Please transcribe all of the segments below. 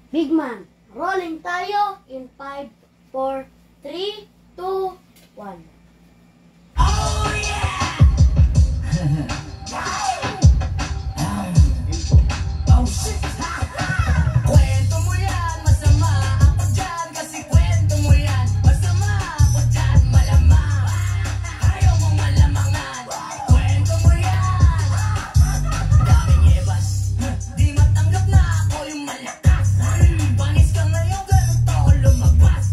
Big man, rolling tayo in 5, 4, 3, 2, 1. Oh yeah! Oh shit! Kwento mo yan, masama ako dyan. Kasi kwento mo yan, masama ako dyan. Malamang, ayaw mong malamangan. Kwento mo yan, daming ebas. Di matanggap na ako yung malakas. Panis ka ngayon, ganito ako lumabas.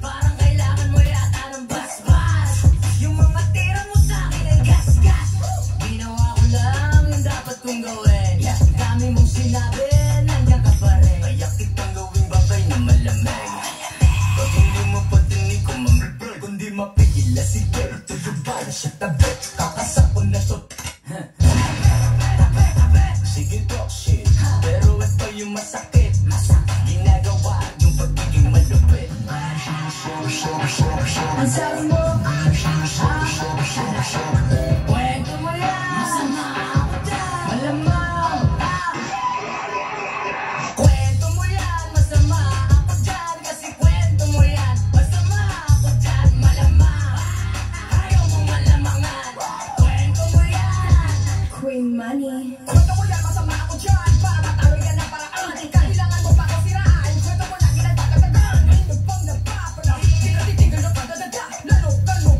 Parang kailangan mo yata ng basbas. Yung mga tira mo sa'kin ay gas-gas. Ginawa ko lang yung dapat kong gawin. Dami mong sinabi, nandiyan ka pa rin. Kaya kitang gawing bagay na malamig. Pag hindi mo patinig ko mamibig, kundi mapigil na sige. Tulog ba na siya tabi? Kakasako na to. Sige talk shit, pero ito yung masakit. Ginagawa yung pagiging malupit. Ang sabi mo, kwento mo yan, masama ako dyan. Malamang, kwento mo yan, masama ako dyan. Kasi kwento mo yan, masama ako dyan. Malamang, ayaw mong malamangan. Kwento mo yan, Queen Money. Kwento mo yan, masama ako dyan. Para matalo yan ang paraan. Kailangan mo pa ako siraan. Kwento mo lang, ginagdagadagan. Hindi pang napapala. Di ka titigil na padadada. Lalo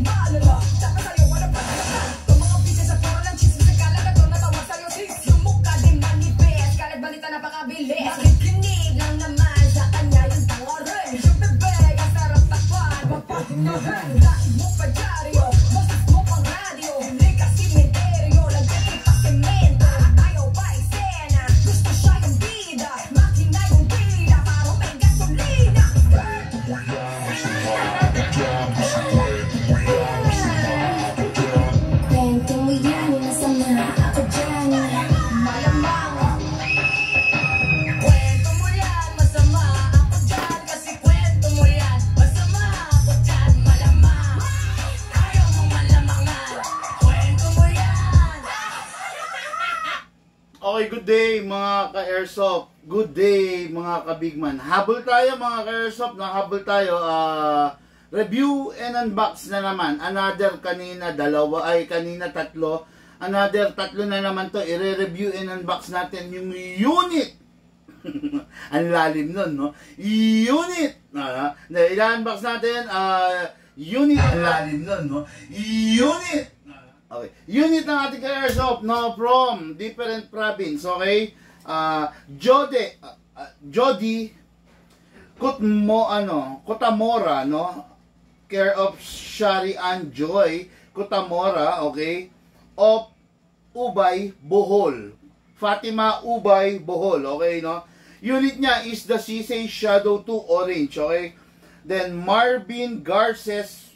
malala. Dapat sa'yo wala pa talaga. Ang mga bitches at puro lang chismis. Nagkalat na to, natawag sa'yo sis. Yung mukha din manipis. Kalat balita napakabilis. Makikinig lang naman sa kanya yung tangorin. Yung bebek, ang sarap takpan. Mapahingahan. Dahil mo pa dyaryo. Boses mo pang radyo. Hindi ka simenteryo. Lagay pa semento. Ayaw pa eksena. Gusto siya yung bida. Makina yung bida. Parang may gasolina. Kwento mo yan, masama ako dyan. Malamang. Kwento mo yan, masama ako dyan. Kasi kwento mo yan, masama ako dyan. Malamang, ayaw mong malamangan. Kwento mo yan. Okay, good day mga ka-airsoft. Good day mga ka-bigman. Habol tayo mga ka-airsoft. Nahabol tayo. Review and unbox na naman. Another kanina, kanina tatlo. Another tatlo na naman to. I-review and unbox natin yung unit. Ang lalim nun, no? Unit. I-unbox natin. Unit. Ang lalim nun, no? Unit. Okay. Unit ng ating ka-airsoft, no? From different province, okay? Jody Kutamora, no? Care of Shari and Joy Kutamora, okay? Of Ubay, Bohol. Fatima Ubay, Bohol, okay, no? Unit niya is the Sisay Shadow 2 Orange, okay? Then Marvin Garces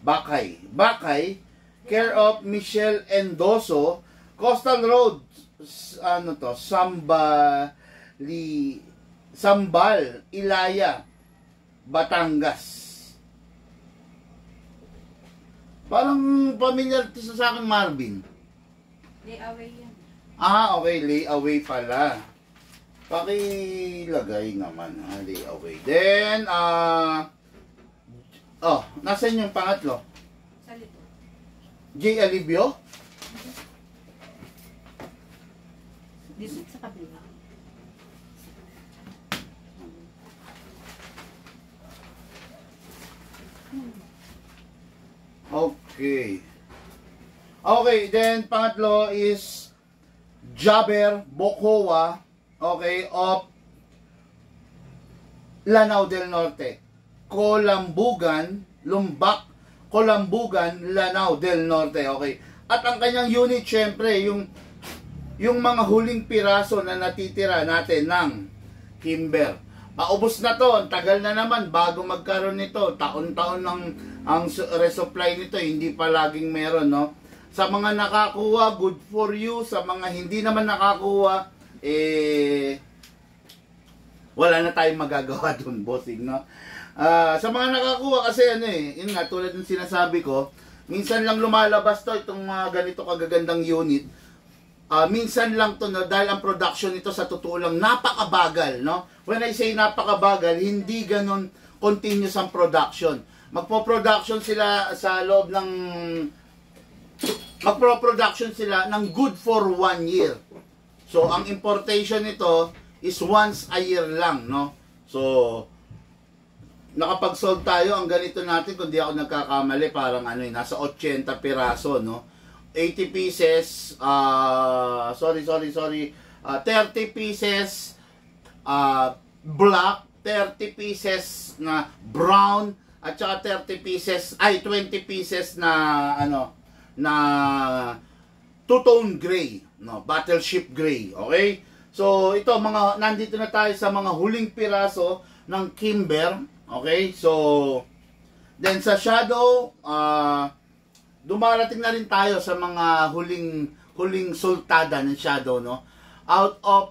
Bakay, care of Michelle Endoso, Coastal Road, Sambal, Ilaya, Batangas. Parang familiar to sa akin, Marvin. Layaway yan. Okay, layaway pala. Pakilagay naman, layaway. Then, nasan yung pangatlo? Sa lito. J. Alivio? Dito sa kabila. Okay. Okay, then pangatlo is Jaber Bokowa, okay, of Lanao del Norte. Colambugan, Lanao del Norte, okay. At ang kanyang unit, syempre, yung mga huling piraso na natitira natin ng Kimber. Maubos na to, ang tagal na naman bago magkaroon nito. Taon-taon ang resupply nito, hindi pa laging meron, no? Sa mga nakakuha, good for you. Sa mga hindi naman nakakuha, wala na tayong magagawa dun, bossing, no? Sa mga nakakuha kasi yun nga, tulad ng sinasabi ko, minsan lang lumalabas to, itong mga ganito kagagandang unit. minsan lang to, no, dahil ang production nito sa totoo lang napakabagal, no? When I say napakabagal, hindi ganon continuous ang production. Magpo-production sila sa loob ng magpo-production sila ng good for 1 year. So ang importation nito is once a year lang, no? So nakapag-sold tayo, ang ganito natin, kung di ako nagkakamali, parang ano, nasa 80 piraso, no? 80 pieces, 30 pieces black, 30 pieces na brown, at saka 20 pieces na ano, na two-tone gray, no, battleship gray, okay? So ito, mga nandito na tayo sa mga huling piraso ng Kimber, okay? So then sa shadow, dumarating na rin tayo sa mga huling sultada ng shadow, no? Out of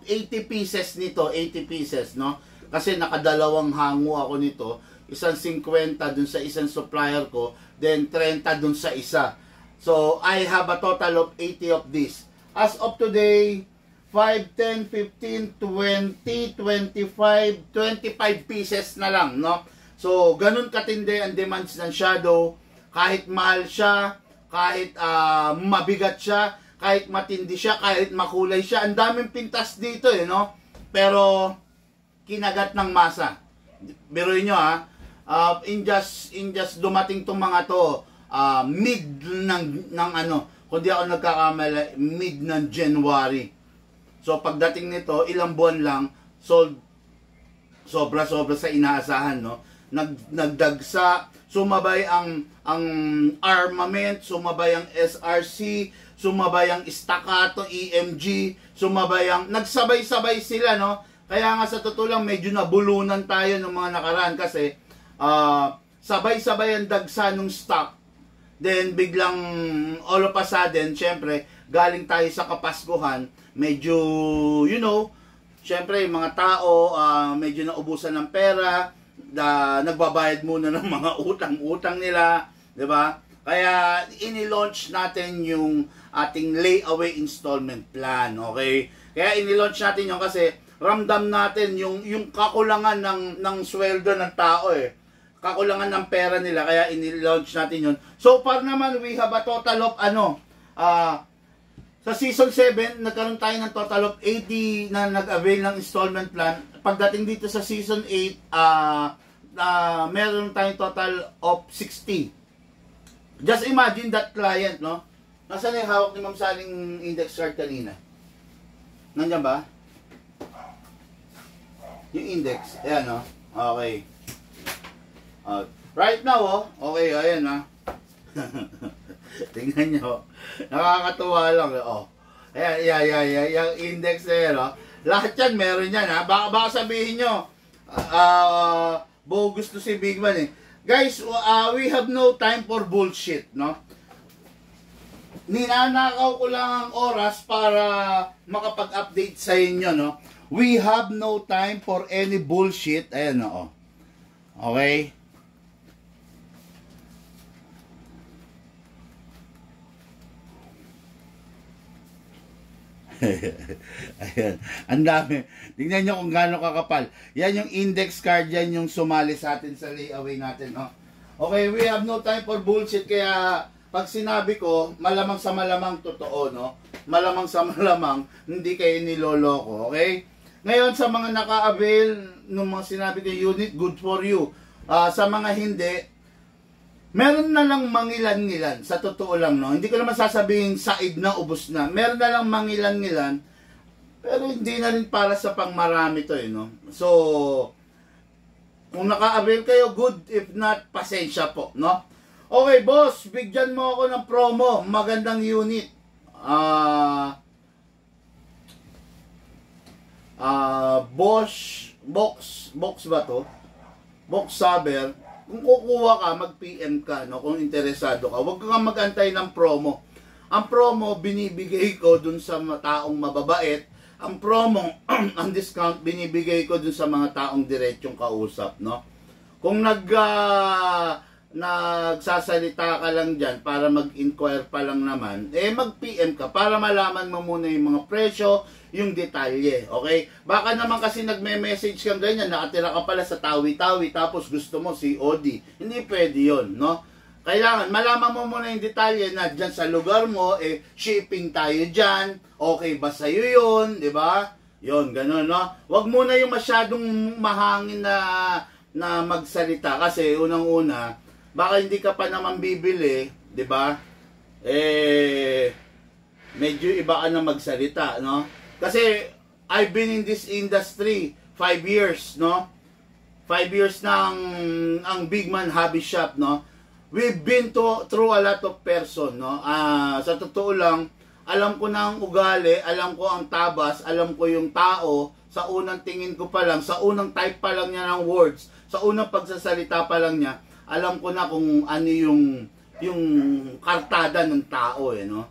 80 pieces nito, 80 pieces, no? Kasi nakadalawang hango ako nito, isang 50 dun sa isang supplier ko, then 30 dun sa isa. So I have a total of 80 of this. As of today, 5, 10, 15, 20, 25, 25 pieces na lang, no? So ganun katindi ang demands ng shadow, kahit mahal siya, kahit mabigat siya, kahit matindi siya, kahit makulay siya. Ang daming pintas dito, no? Pero kinagat ng masa. Biruin nyo, in just dumating tong mga to, mid ng ano, kung di ako nagkakamali, mid ng January. So pagdating nito, ilang buwan lang, sold sobra-sobra sa inaasahan, no? Nagdagsa, sumabay ang armament, sumabay ang SRC, sumabay ang staccato, EMG, sumabay ang nagsabay-sabay sila, no? Kaya nga sa totoo lang medyo nabulunan tayo ng mga nakaraan kasi sabay-sabay ang dagsa ng stock. Then biglang all of a sudden, syempre, galing tayo sa Kapaskuhan, medyo, you know, syempre mga tao medyo naubusan ng pera, nagbabayad muna ng mga utang-utang nila, 'di ba? Kaya ini-launch natin yung ating layaway installment plan, okay? Kaya ini-launch natin yung kasi ramdam natin yung kakulangan ng sweldo ng tao, kakulangan ng pera nila, kaya ini-launch natin yun. So far naman, we have a total of sa season 7, nagkaroon tayo ng total of 80 na nag-avail ng installment plan. Pagdating dito sa season 8, meron tayong total of 60. Just imagine that client, no? Nasaan yung hawak ni Ma'am Saling index card kanina? Nandiyan ba? Yung index. Ayan, no? Okay. Right now, okay, ayan, ha? Tingnan nyo. Nakakatuwa lang, Ayan, yung index na yan, Lahat yan, meron yan, ha? Baka sabihin nyo, bogus to si Big Man, Guys, we have no time for bullshit, no? Ninanakaw ko lang ang oras para makapag-update sa inyo, no? We have no time for any bullshit. Ayan, no? Okay? Ayan. Ang dami. Tingnan nyo kung gaano kakapal. Yan yung index card, yan yung sumali sa atin sa layaway natin, no? Okay, we have no time for bullshit. Kaya pag sinabi ko, malamang sa malamang totoo, no? Malamang sa malamang, hindi kayo niloloko, okay? Ngayon, sa mga naka-avail ng mga sinabi ko unit, good for you. Sa mga hindi, meron na lang mangilan-ngilan, sa totoo lang, no? Hindi ko naman sasabihin said na, ubos na. Meron na lang mangilan-ngilan, pero hindi na rin para sa pangmarami to, no? So, kung naka-avail kayo, good. If not, pasensya po, no? Okay, boss, bigyan mo ako ng promo. Magandang unit. Box ba to? Box saber. Kung kukuha ka, mag-PM ka, no? Kung interesado ka, huwag kang mag-antay ng promo. Ang promo, binibigay ko dun sa taong mababait. Ang promo, ang discount, binibigay ko dun sa mga taong diretsong kausap, no? Kung nagsasalita ka lang dyan para mag-inquire pa lang naman, mag-PM ka para malaman mo muna yung mga presyo, yung detalye, okay? Baka naman kasi nagme-message kang ganyan, nakatira ka pala sa Tawi-Tawi, tapos gusto mo si Odi. Hindi pwede yun, no? Kailangan, malaman mo muna yung detalye na dyan sa lugar mo, shipping tayo dyan, okay ba sa'yo yun, di ba? Yun, ganun, no? Huwag muna yung masyadong mahangin na magsalita, kasi unang-una, baka hindi ka pa naman bibili, di ba? Medyo iba ka na magsalita, no? Kasi I've been in this industry 5 years, no? 5 years ng ang Big Man Hobby Shop, no? We've been through a lot of person, no? Sa totoo lang, alam ko na ang ugali, alam ko ang tabas, alam ko yung tao, sa unang tingin ko pa lang, sa unang type pa lang niya ng words, sa unang pagsasalita pa lang niya, alam ko na kung ano yung kartada ng tao, no?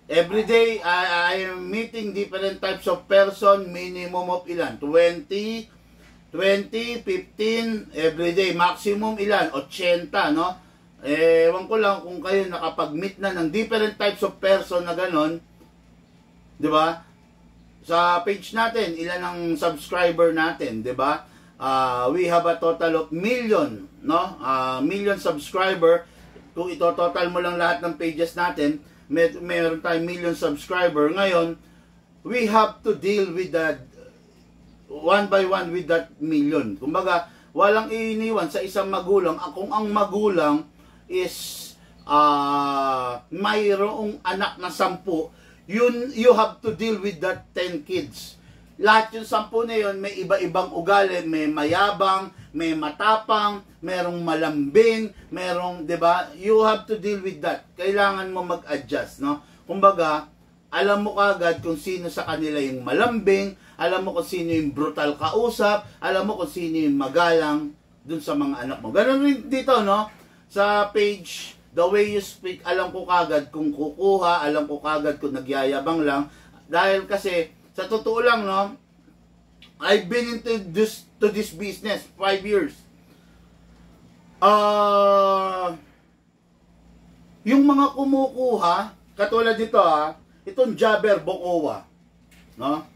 Every day, I am meeting different types of person, minimum of ilan? 20, 15, every day. Maximum ilan? 80, no? Ewan ko lang kung kayo nakapag-meet na ng different types of person na ganon. Di ba? Sa page natin, ilan ang subscriber natin, di ba? We have a total of million, no? Million subscriber. Kung ito-total mo lang lahat ng pages natin, meron tayong million subscriber. Ngayon, we have to deal with that one by one with that million. Kumbaga, walang iniwan sa isang magulang. Kung ang magulang is mayroong anak na 10, you have to deal with that 10 kids. Lahat yung 10 na yun, may iba-ibang ugali, may mayabang, may matapang, merong malambing, merong, 'di ba? You have to deal with that. Kailangan mo mag-adjust, no? Kumbaga, alam mo kagad kung sino sa kanila yung malambing, alam mo kung sino yung brutal kausap, alam mo kung sino yung magalang dun sa mga anak mo. Ganun rin dito, no? Sa page, the way you speak, alam ko kagad kung kukuha, alam ko kagad kung nagyayabang lang. Dahil kasi, sa totoo lang, no? I've been into this business 5 years. Yung mga kumukuha, katulad dito itong Jabber Bokowa, no?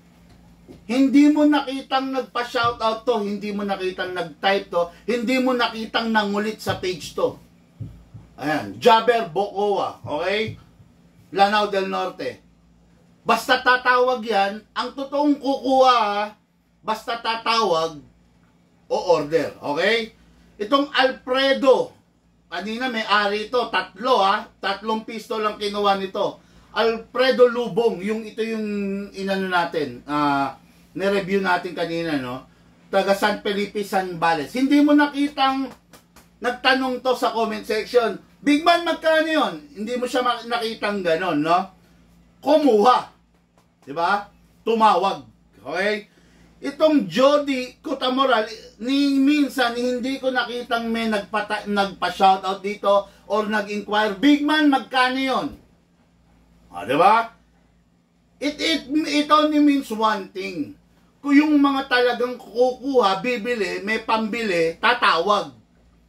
Hindi mo nakitang nagpa-shoutout to, hindi mo nakitang nag-type to, hindi mo nakitang nangulit sa page to. Ayan, Jabber Bokowa, okay? Lanao del Norte. Basta tatawag yan, ang totoong kukuha, basta tatawag o order, okay? Itong Alfredo, kanina may-ari ito, 3 3 pisto lang kinuha nito. Alfredo Lubong, ito yung inano natin, ni-review natin kanina, no? Taga San Felipe, San Bales. Hindi mo nakitang nagtanong to sa comment section, Big Man, magkano yun? Hindi mo siya nakitang ganon, no? Kumuha. Diba? Tumawag. Okay? Itong Jody Cotamoral, minsan hindi ko nakitang may nagpa-shoutout dito or nag-inquire, Big Man, magkano yun? Diba? It only means one thing. Kung yung mga talagang kukuha, bibili, may pambili, tatawag.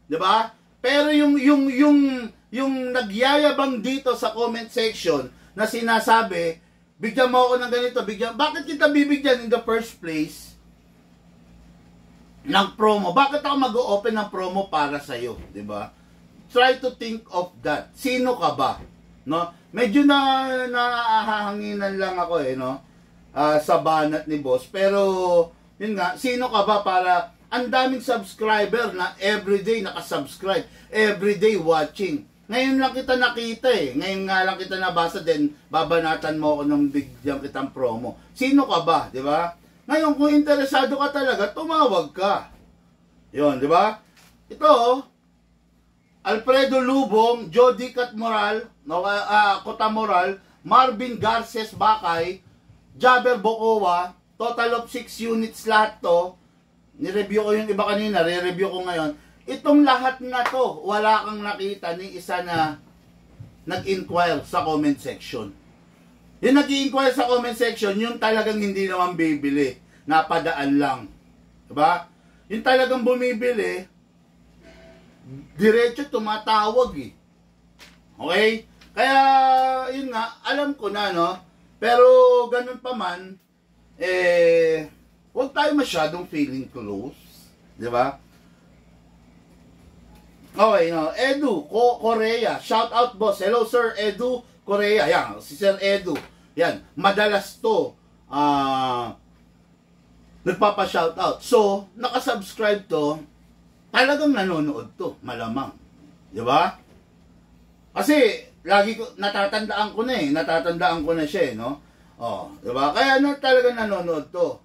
Diba? Pero yung nagyayabang dito sa comment section na sinasabi, bigyan mo ako ng ganito, bakit kita bibigyan in the first place ng promo? Bakit ako mag-open ng promo para sa'yo? Diba? Try to think of that. Sino ka ba? No? Medyo nahahanginan lang ako no? Sa banat ni boss. Pero, yun nga, sino ka ba para ang daming subscriber na everyday nakasubscribe, everyday watching. Ngayon lang kita nakita Ngayon nga lang kita nabasa din, babanatan mo ako ng bigyan kitang promo. Sino ka ba, di ba? Ngayon kung interesado ka talaga, tumawag ka. Yon, di ba? Ito, Alfredo Lubong, Jody Cotamoral, Marvin Garces Bakay, Jabber Bokowa, total of 6 units lahat to. Ni-review ko yung iba kanina, re-review ko ngayon. Itong lahat na to, wala kang nakita ni isa na nag-inquire sa comment section. Yung nag-inquire sa comment section, yung talagang hindi naman bibili, napadaan lang. Diba? Yung talagang bumibili, diretso tumatawag eh. Okay? Kaya, yun nga, alam ko na, no? Pero, ganun pa man, huwag tayo masyadong feeling close. Di ba? Okay, no? Edu, Korea. Shout out, boss. Hello, Sir Edu, Korea. Yan, si Sir Edu. Yan, madalas to. Nagpapa-shout out. So, nakasubscribe to, talagang nanonood to, malamang. Di ba? Kasi, lagi ko, natatandaan ko na siya, no? Oh, di ba? Kaya talagang nanonood to.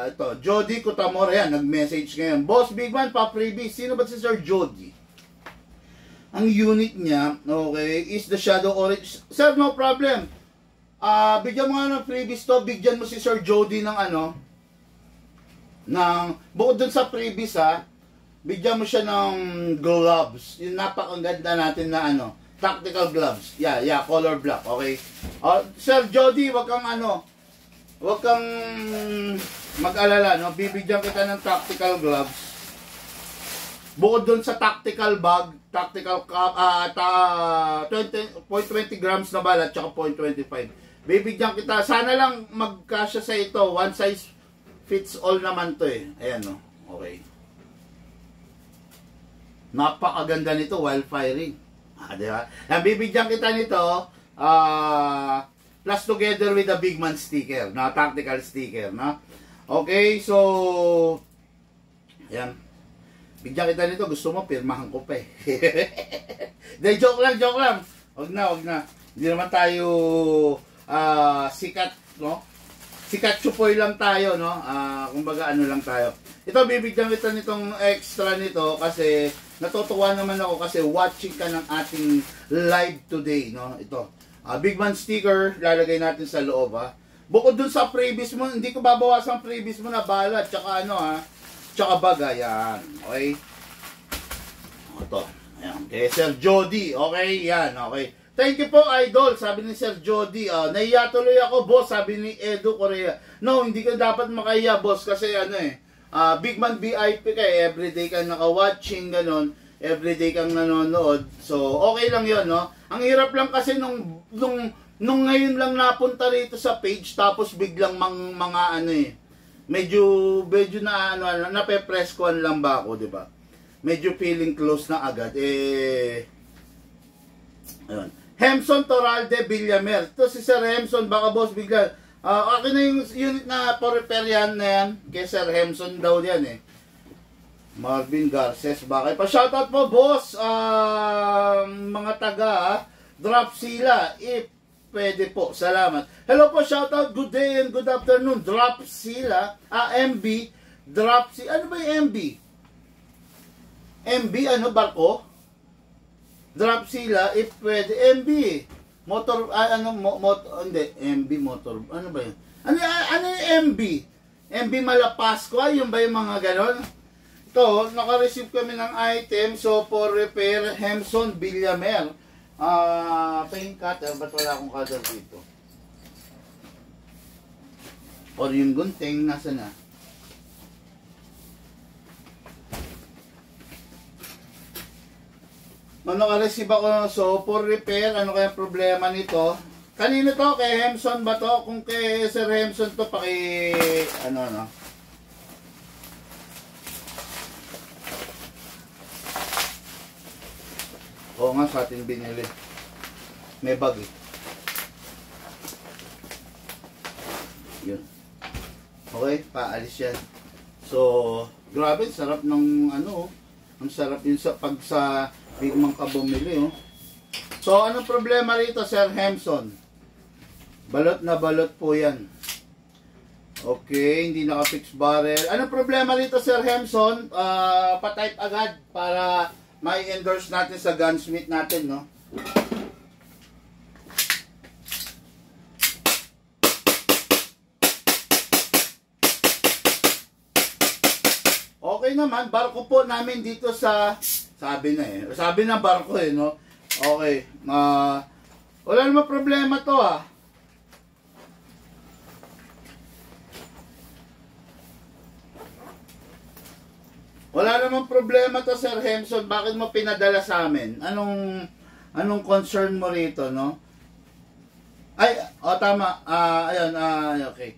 Ito, Jody Kutamora, yan, nag-message ngayon. Boss Big Man, pa-freebie. Sino ba si Sir Jody? Ang unit niya, okay, is the Shadow Orange. Sir, no problem. Bigyan mo nga ng freebies to, bigyan mo si Sir Jody ng bukod dun sa freebies bigyan mo siya ng gloves. Yung napakaganda natin na tactical gloves. Yeah, color black, okay? Sir Jody, wag kang mag-alala, no? Bibigyan kita ng tactical gloves. Bukod dun sa tactical bag, tactical cup, 0.20 grams na balat, tsaka 0.25. Bibigyan kita, sana lang magkasya sa ito, one size fits all naman to eh. Ayan no, okay. Napakaganda nito while firing. Diba? Yan, bibigyan kita nito, plus together with a Big Man sticker, na tactical sticker, no? Okay, so, yan. Bigyan kita nito, gusto mo, pirmahan ko pa eh. De, joke lang. Wag na. Hindi naman tayo sikat, no? Sikat chupoy lang tayo, no? Kumbaga ano lang tayo. Ito, bibigyan kita nitong extra nito kasi natutuwa naman ako kasi watching ka ng ating live today, no? Ito. Big Man sticker, lalagay natin sa loob, Bukod dun sa freebies mo, hindi ko babawasan freebies mo na balat, tsaka tsaka baga, yan. Okay? Ito. Ayan. Okay, Sir Jody. Okay, yan. Okay. Thank you po, Idol. Sabi ni Sir Jody. Nahiya tuloy ako, boss. Sabi ni Edu Korea. No, hindi ka dapat makahiya, boss. Kasi Big Man VIP ka eh. Everyday kang naka-watching, ganon. Everyday kang nanonood. So, okay lang yon, no? Ang hirap lang kasi nung ngayon lang napunta rito sa page, tapos biglang medyo na nape-press-con lang ba ako, di ba? Medyo feeling close na agad. Ayun. Hemson Toralde Villamer. Ito si Sir Hemson, baka boss bigla. Akin na yung unit na po-repair yan na yan. Kay Sir Hemson daw yan eh. Marvin Garces, bakit? Pa-shoutout po, boss. Mga taga, Dropzilla. Pwede po, salamat. Hello po, shoutout, good day and good afternoon. Dropzilla, MB, Dropzilla. Ano ba yung MB? MB, barko? Dropzilla, pwede. MB, motor, hindi, MB motor, ano ba yun? Ano yung MB? MB Malapascua, yun ba yung mga ganon? Ito, naka-receive kami ng item, so for repair, Hemson Villamer. Paint cutter, ba't wala akong cutter dito? Or yung gunting, nasa na? Naka-receive ako, so for repair, ano kaya problema nito? Kanino to? Kay Hemson ba to? Kung kay Sir Hemson to, Oo nga, sa atin binili. May bag eh. Yun. Okay, paalis yan. So, grabe, sarap ng ang sarap yun sa Big Man ka bumili, oh. So, anong problema rito, Sir Hemson? Balot na balot po yan. Okay, hindi naka-fix barrel. Anong problema rito, Sir Hemson? Pa-type agad para may endorse natin sa gunsmith natin, no? Okay naman, barko po namin dito sa sabi na barko eh, no? Okay, wala namang problema to, Wala namang problema to, Sir Hemson. Bakit mo pinadala sa amin? Anong concern mo rito, no? Ay, tama. Ayun, okay.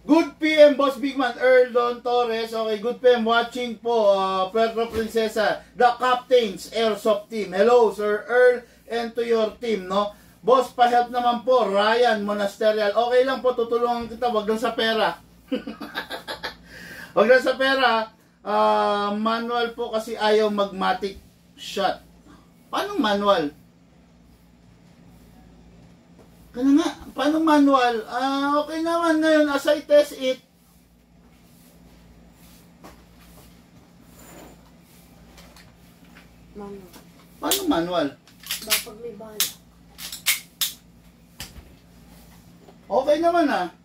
Good PM, Boss Bigman, Earl Don Torres. Okay, good PM watching po. Puerto Princesa, the Captains Airsoft Team. Hello, Sir Earl, and to your team, no? Boss, pa-help naman po, Ryan Monasterial. Okay lang po, tutulungan kita. Wag lang sa pera. Wag lang sa pera. Manual po kasi ayaw magmatic shot. Paano manual? Kaya nga, paano manual? Okay naman ngayon, as I test it. Manual. Paano manual? Bapag may bala. Okay naman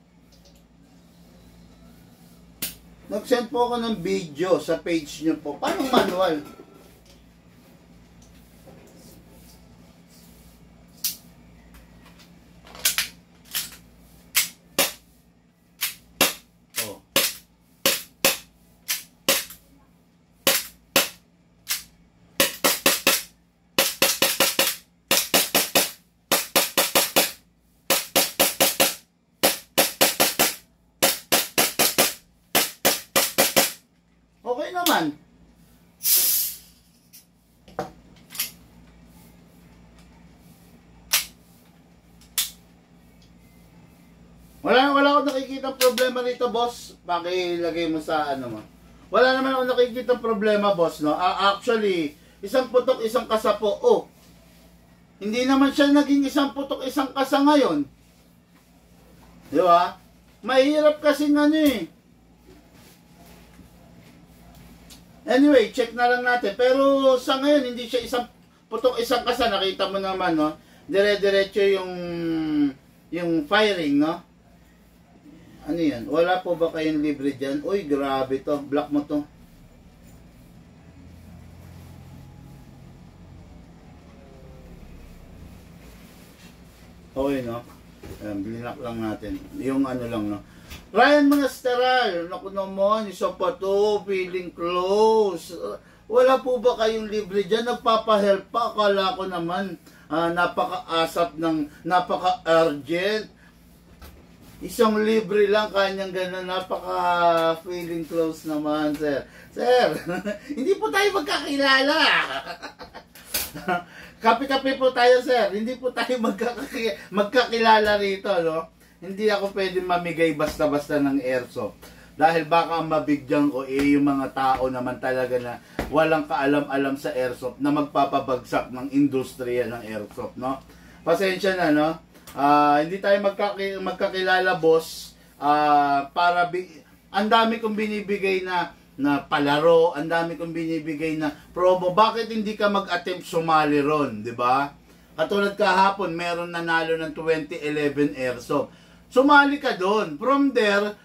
Nag-send po ako ng video sa page nyo po. Paano manual? Oh. Okay naman. Wala akong nakikita problema rito, boss. Pakilagay mo sa ano mo. Wala naman akong nakikita problema, boss, no? Actually, isang putok, isang kasa po. Oh. Hindi naman siya naging isang putok, isang kasa ngayon. Di ba? Mahirap kasi ano eh. Anyway, check na lang natin. Pero sa ngayon, hindi siya isang putok, isang kasa. Nakita mo naman, no? Dire-diretso yung firing, no? Ano yan? Wala po ba kayong libre dyan? Uy, grabe to. Block mo to. Okay, no? Blinak lang natin. Yung ano lang, no? Ryan Monasteral, naku naman, isa pa to, feeling close. Wala po ba kayong libre dyan? Nagpapahelp pa, akala ko naman, napaka-asap ng, napaka-urgent. Isang libre lang, kanyang gano'n, napaka-feeling close naman, sir. Sir, hindi po tayo magkakilala. Kape-kape po tayo, sir. Hindi po tayo magkakilala rito, no? Hindi ako pwede mamigay basta-basta ng airsoft. Dahil baka mabigyan ko yung mga tao naman talaga na walang kaalam-alam sa airsoft na magpapabagsak ng industriya ng airsoft, no? Pasensya na, no? Hindi tayo magkakilala, boss. Ang dami kong binibigay na palaro, ang dami kong binibigay na promo. Bakit hindi ka mag-attempt sumali ron, di ba? Katulad kahapon, meron nanalo ng 2011 airsoft. Sumali ka doon. From there,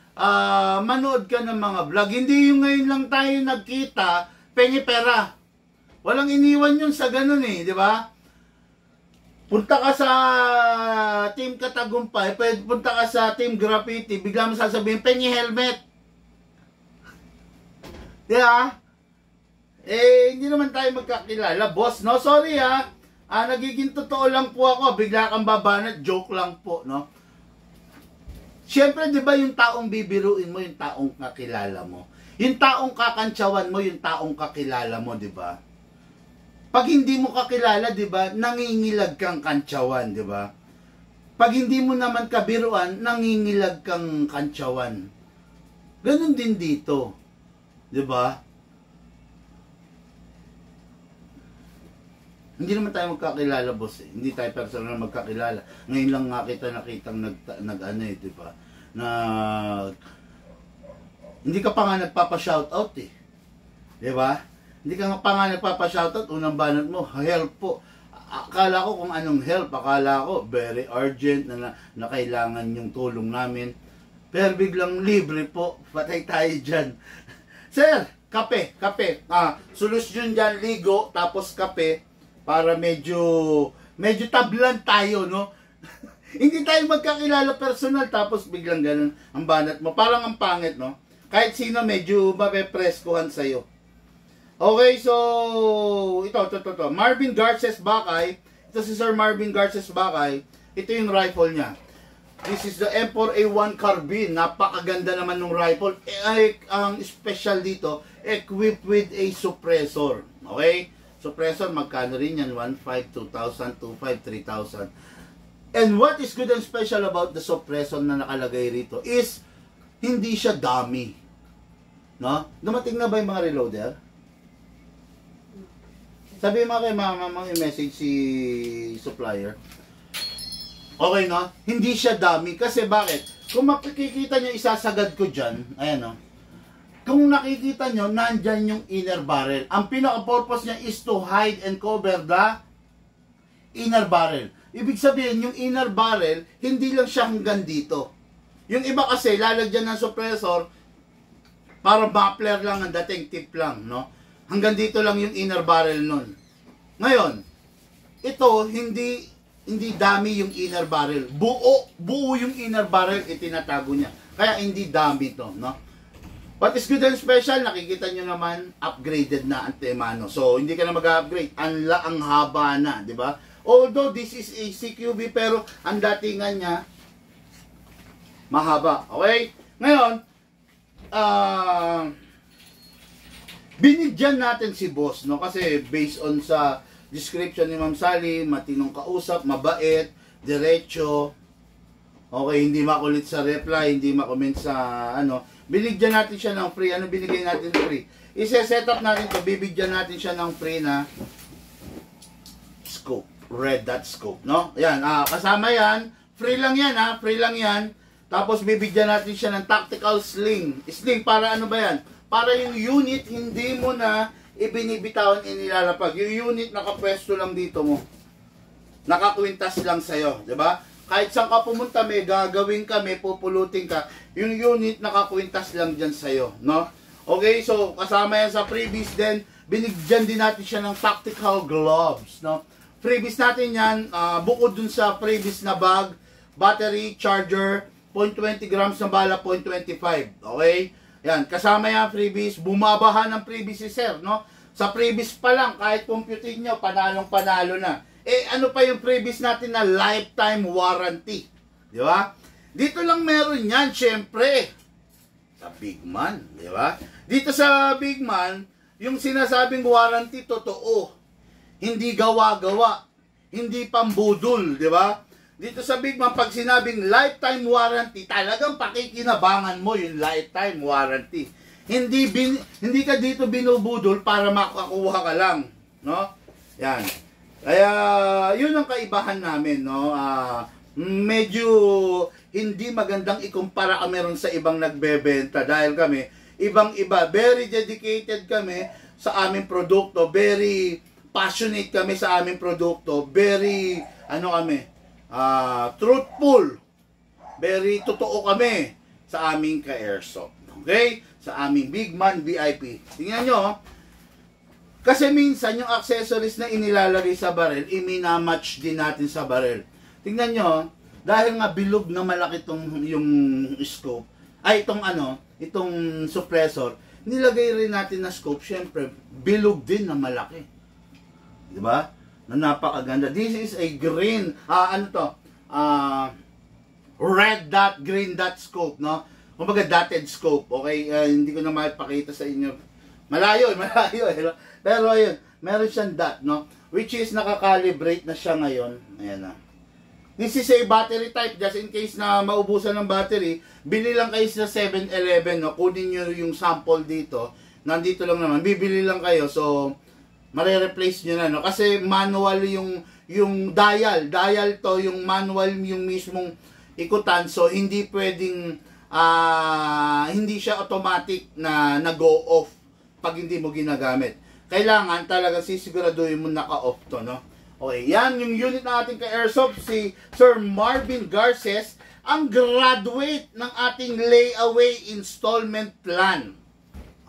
manood ka ng mga vlog. Hindi yung ngayon lang tayo nagkita, pengi pera. Walang iniwan yun sa ganun eh, di ba? Punta ka sa Team Katagumpay, punta ka sa Team Graffiti, bigla mo sasabihin, pengi helmet. Di ba? Hindi naman tayo magkakilala, boss, no? Sorry nagiging totoo lang po ako, bigla kang babanat, joke lang po, no? Siyempre, di ba yung taong bibiruin mo, yung taong kakilala mo. Yung taong kakantsawan mo, yung taong kakilala mo, di ba? Pag hindi mo kakilala, di ba, nangingilag kang kantsawan, di ba? Pag hindi mo naman kabiruan, nangingilag kang kantsawan. Ganun din dito. Di ba? Hindi naman tayo magkakilala, boss eh. Hindi tayo personal magkakilala. Ngayon lang nga kita nakitang di ba? Hindi ka pa nga nagpapa-shoutout eh. Di ba? Hindi ka pa nga nagpapa-shoutout, unang banat mo, help po. Akala ko kung anong help, akala ko very urgent na kailangan yung tulong namin. Pero biglang libre po, patay tayo dyan. Sir, kape. Solusyon dyan, ligo, tapos kape. Para medyo tablan tayo, no? Hindi tayo magkakilala personal, tapos biglang ganun ang banat mo. Parang ang pangit, no? Kahit sino medyo mapepreskuhan sa'yo. Okay, so ito. Marvin Garces Bakay. Ito si Sir Marvin Garces Bakay. Ito yung rifle niya. This is the M4A1 carbine. Napakaganda naman ng rifle. Ang special dito, equipped with a suppressor. Okay? Suppressor, magkano rin yan? 1,500, 2,000, 2,500, 3,000. And what is good and special about the suppressor na nakalagay rito is hindi siya dummy. No? Dumating na ba yung mga reloader? Sabi mo kay mama yung message si supplier. Okay, no? Hindi siya dummy. Kasi bakit? Kung makikita nyo, isasagad ko dyan. Ayan, no? Kung nakikita nyo, nandyan yung inner barrel. Ang pinaka-purpose niya is to hide and cover the inner barrel. Ibig sabihin, yung inner barrel, hindi lang siya hanggang dito. Yung iba kasi, lalagyan ng suppressor, para muffler lang ang dating, tip lang, no? Hanggang dito lang yung inner barrel nun. Ngayon, ito, hindi dami yung inner barrel. Buo yung inner barrel, itinatago niya. Kaya hindi dami to, no? What is good and special, nakikita nyo naman, upgraded na ang Temano. So, hindi ka na mag-upgrade. Ang haba na, di ba? Although, this is a CQB, pero ang datingan niya, mahaba. Okay? Ngayon, binigyan natin si boss, no? Kasi based on sa description ni Ma'am Sally, matinong kausap, mabait, diretso, okay, hindi makulit sa reply, hindi makomment sa ano, binigyan natin siya ng free. Ano binigay natin free? I-set up natin to, bibigyan natin siya ng free na scope, red dot scope, no? Ayan, kasama yan, free lang yan, free lang yan. Tapos bibigyan natin siya ng tactical sling. Sling para ano ba yan? Para yung unit hindi mo na ibinibitawan, inilalapag. Yung unit nakapwesto lang dito mo. Nakakwintas lang sa'yo, di ba? Kahit saan ka pumunta, may gagawin ka, may pupulutin ka, yung unit nakakwintas lang dyan sa'yo, no? Okay, so kasama yan sa freebies din, binigyan din natin siya ng tactical gloves, no? Freebies natin yan, bukod dun sa freebies na bag, battery, charger, 0.20 grams na bala, 0.25, okay? Yan, kasama yan freebies, bumabaha ng freebies si sir, no? Sa freebies pa lang, kahit computin nyo, panalong-panalo na. Ano pa yung freebies natin na lifetime warranty? Di ba? Dito lang meron yan, syempre. Sa Big Man, di ba? Dito sa Big Man, yung sinasabing warranty, totoo. Hindi gawa-gawa. Hindi pambudol, di ba? Dito sa Big Man, pag sinabing lifetime warranty, talagang pakikinabangan mo yung lifetime warranty. Hindi ka dito binubudol para makakuha ka lang, no? Yan. Kaya yun ang kaibahan namin, no? Medyo hindi magandang ikumpara kami ron sa ibang nagbebenta dahil kami ibang-iba, very dedicated kami sa aming produkto, very passionate kami sa aming produkto, very truthful, very totoo kami sa aming ka-airsoft. Okay? Sa aming Big Man VIP. Tingnan nyo, kasi minsan yung accessories na inilalagay sa barrel, iminamatch din natin sa barrel. Tingnan nyo, dahil nga bilog na malaki yung scope, itong suppressor, nilagay rin natin na scope, syempre, bilog din na malaki. Diba? Na napakaganda. This is a green, red dot, green dot scope, no? Kumbaga dotted scope, okay? Hindi ko na mapakita sa inyo. Malayo. Pero ayun, meron siyang dot, no? Which is nakakalibrate na siya ngayon. Ayan na. This is a battery type, just in case na maubusan ng battery, bili lang kayo sa 7-Eleven, no? Kunin nyo yung sample dito. Nandito lang naman, bibili lang kayo. So, mare-replace nyo na, no? Kasi manual yung dial to, yung manual yung mismong ikutan. So, hindi pwedeng, hindi siya automatic na nag-go off pag hindi mo ginagamit. Kailangan talaga sisiguraduhin mo naka-off to, no? Okay, yan yung unit ng ating ka-airsoft, si Sir Marvin Garces, ang graduate ng ating layaway installment plan.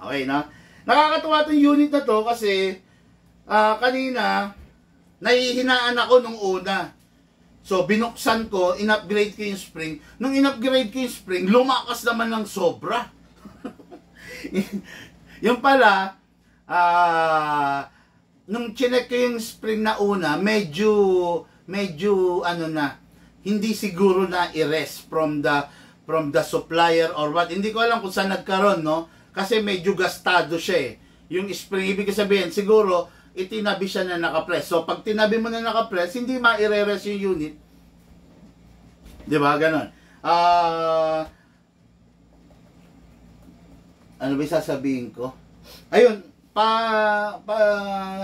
Okay, na? Nakakatuwa itong unit na to kasi kanina, nahihinaan ako nung una. So, binuksan ko, in-upgrade ko yung spring. Nung in-upgrade ko yung spring, lumakas naman ng sobra. Yung pala, nung chinek ko yung spring na una, medyo ano na, hindi siguro na i-rest from the supplier or what. Hindi ko alam kung saan nagkaroon, no? Kasi medyo gastado siya eh. Yung spring, ibig sabihin, siguro, itinabi siya na nakapress. So, pag tinabi mo na nakapress, hindi ma-i-rest yung unit. Diba? Ganon. Ano ba sasabihin ko? Ayun,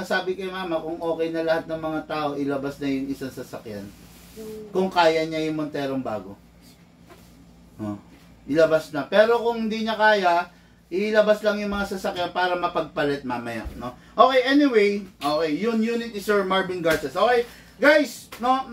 sabi kay mama, kung okay na lahat ng mga tao, ilabas na yung isang sasakyan. Kung kaya niya yung Monterong bago. Ilabas na. Pero kung hindi niya kaya, ilabas lang yung mga sasakyan para mapagpalit mamaya, no? Okay, anyway, okay, yun unit is Sir Marvin Garces. Okay, guys, no,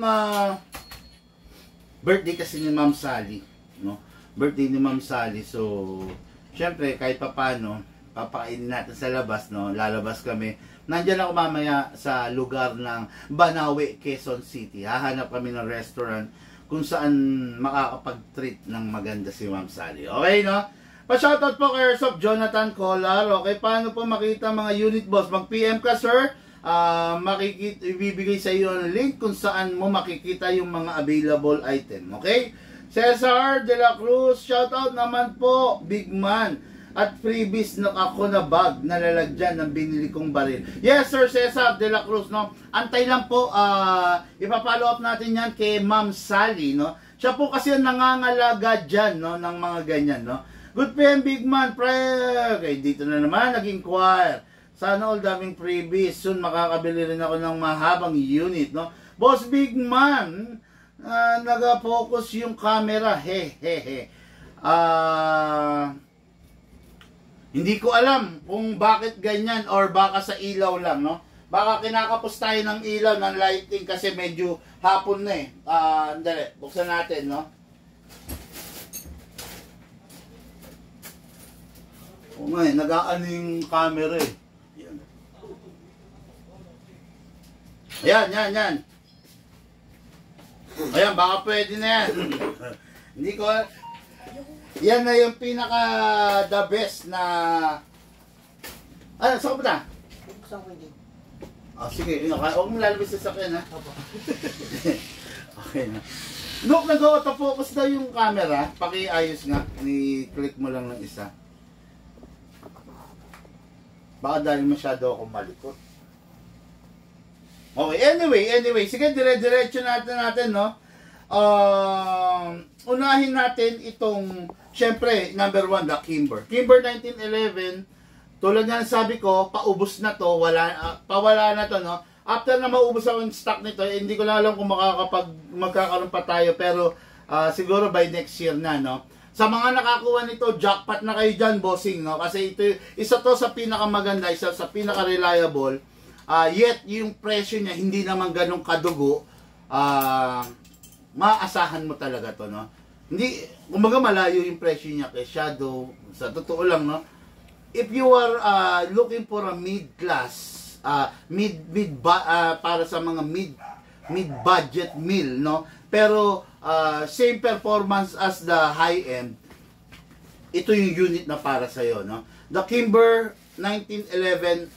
birthday kasi ni Ma'am Sally, no? Birthday ni Ma'am Sally. So, syempre, kahit papano, papakainin natin sa labas, no? Lalabas kami. Nandiyan ako mamaya sa lugar ng Banawe, Quezon City. Hahanap kami ng restaurant kung saan makakapag-treat ng maganda si Ma'am Sally. Okay, no? Pa-shoutout po kay Airsoft Jonathan Collar. Okay, paano po makita mga unit boss? Mag-PM ka, sir. Ibibigay sa iyo ang link kung saan mo makikita yung mga available item. Okay? Cesar De La Cruz, shoutout naman po, big man. At freebies na ako na bag na lalagyan ng binili kong baril. Yes, sir, Cesar De La Cruz, no? Antay lang po, ipapollow up natin yan kay Ma'am Sally, no? Siya po kasi ang nangangalaga dyan, no? Ng mga ganyan, no? Good PM, big man, prayer. Okay, dito na naman, nag-inquire. Sana all daming freebies. Soon makakabili rin ako ng mahabang unit, no? Boss, big man, nag-focus yung camera. Hindi ko alam kung bakit ganyan or baka sa ilaw lang, no? Baka kinakapos tayo ng ilaw, ng lighting kasi medyo hapon na eh. Dali, buksan natin, no? O nga eh, nag-aano yung camera eh. Yan. Ayan, baka pwede na yan. Hindi ko... Yan na yung pinaka the best na... Ano, saan ka ba na? Buksan ko din. Sige, huwag mo lalabas sa sakyan, ha? Okay na. Look, nag-autofocus daw yung camera. Pakiayos nga. Ni-click mo lang ng isa. Baka dahil masyado ako malikot. Okay, anyway. Sige, dire-diretso natin, no? Unahin natin itong, syempre, number 1, the Kimber. Kimber 1911, tulad nga sabi ko, paubos na to, pawala na to, no? After na maubos ako yung stock nito, hindi ko lang alam kung magkakaroon pa tayo, pero siguro by next year na, no? Sa mga nakakuha nito, jackpot na kayo dyan, bossing, no? Kasi ito, isa to sa pinakamaganda, isa sa pinaka-reliable. Yet, yung presyo niya, hindi naman ganun kadugo. Maasahan mo talaga to, no? Hindi, kumbaga malayo yung presyo niya kay Shadow. Sa totoo lang, no? If you are looking for a mid-class, para sa mga mid-budget meal, no? Pero, same performance as the high-end, ito yung unit na para sa'yo, no? The Kimber 1911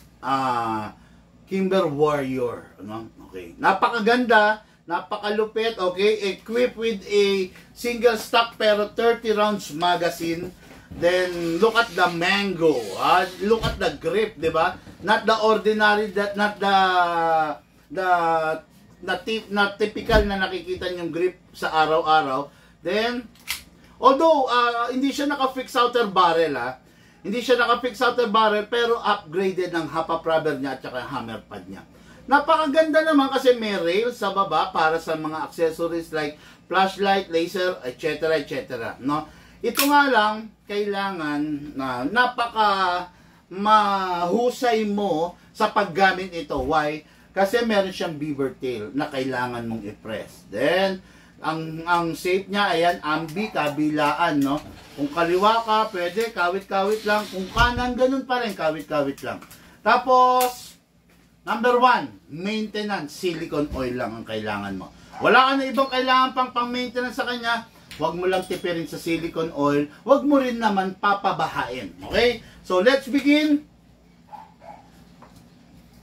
Kimber Warrior, no? Okay. Napakaganda, napakalupit, okay? Equipped with a single stock pero 30 rounds magazine. Then, look at the mango. Look at the grip, di ba? Not the ordinary, not the typical na nakikita yung grip sa araw-araw. Then, although hindi siya naka-fix outer barrel, hindi siya naka-fix outer barrel, pero upgraded ng half-up rubber niya at saka hammer pad niya. Napakaganda naman kasi may rail sa baba para sa mga accessories like flashlight, laser, etc. No? Ito nga lang, kailangan na napaka mahusay mo sa paggamit ito. Why? Kasi meron siyang beaver tail na kailangan mong i-press. Then, ang shape niya, ayan, ambi, kabilaan, no? Kung kaliwa ka, pwede, kawit-kawit lang. Kung kanan, ganun pa rin, kawit-kawit lang. Tapos, number 1, maintenance, silicone oil lang ang kailangan mo. Wala ka na ibang kailangan pang maintenance sa kanya, huwag mo lang tipirin sa silicone oil, huwag mo rin naman papabahain. Okay? So, let's begin.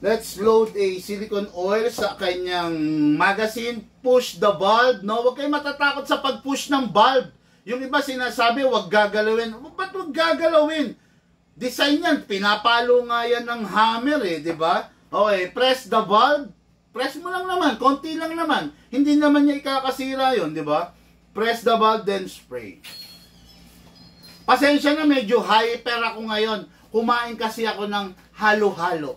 Let's load a silicone oil sa kanyang magazine. Push the bulb. No, huwag kayo matatakot sa pag-push ng bulb. Yung iba sinasabi, huwag gagalawin. Ba't huwag gagalawin? Design yan. Pinapalo nga yan ng hammer eh, di ba? Okay, press the bulb. Press mo lang naman. Konti lang naman. Hindi naman niya ikakasira yun, di ba? Press the bulb, then spray. Pasensya na, medyo hyper ako ngayon. Kumain kasi ako ng halo-halo.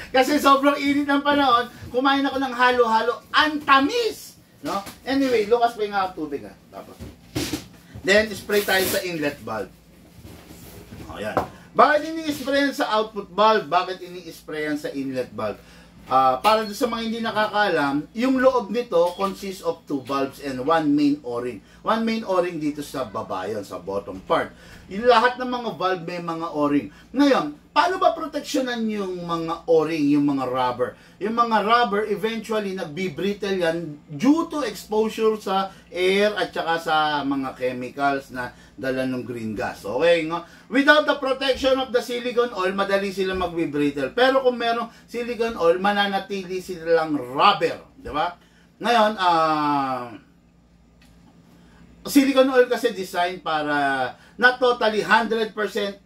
Kasi sobrang init ng panahon, kumain ako ng halo-halo. Ang tamis! No? Anyway, lukas pa yung tubig ha. Tapos. Then, spray tayo sa inlet valve. O, yan. Bakit ini-sprayan sa output valve? Bakit ini-sprayan sa inlet valve? Para sa mga hindi nakakaalam, yung loob nito consists of 2 valves and 1 main o-ring. 1 main o-ring dito sa baba, yan, sa bottom part. Yung lahat ng mga valve may mga o-ring. Ngayon, paano ba proteksyonan yung mga o-ring, yung mga rubber? Yung mga rubber, eventually, nagbi-brittle yan due to exposure sa air at saka sa mga chemicals na dala ng green gas. Okay, no? Without the protection of the silicone oil, madali sila magbi-brittle. Pero kung merong silicone oil, mananatili silang rubber. Di ba? Ngayon, silicone oil kasi design para not totally 100%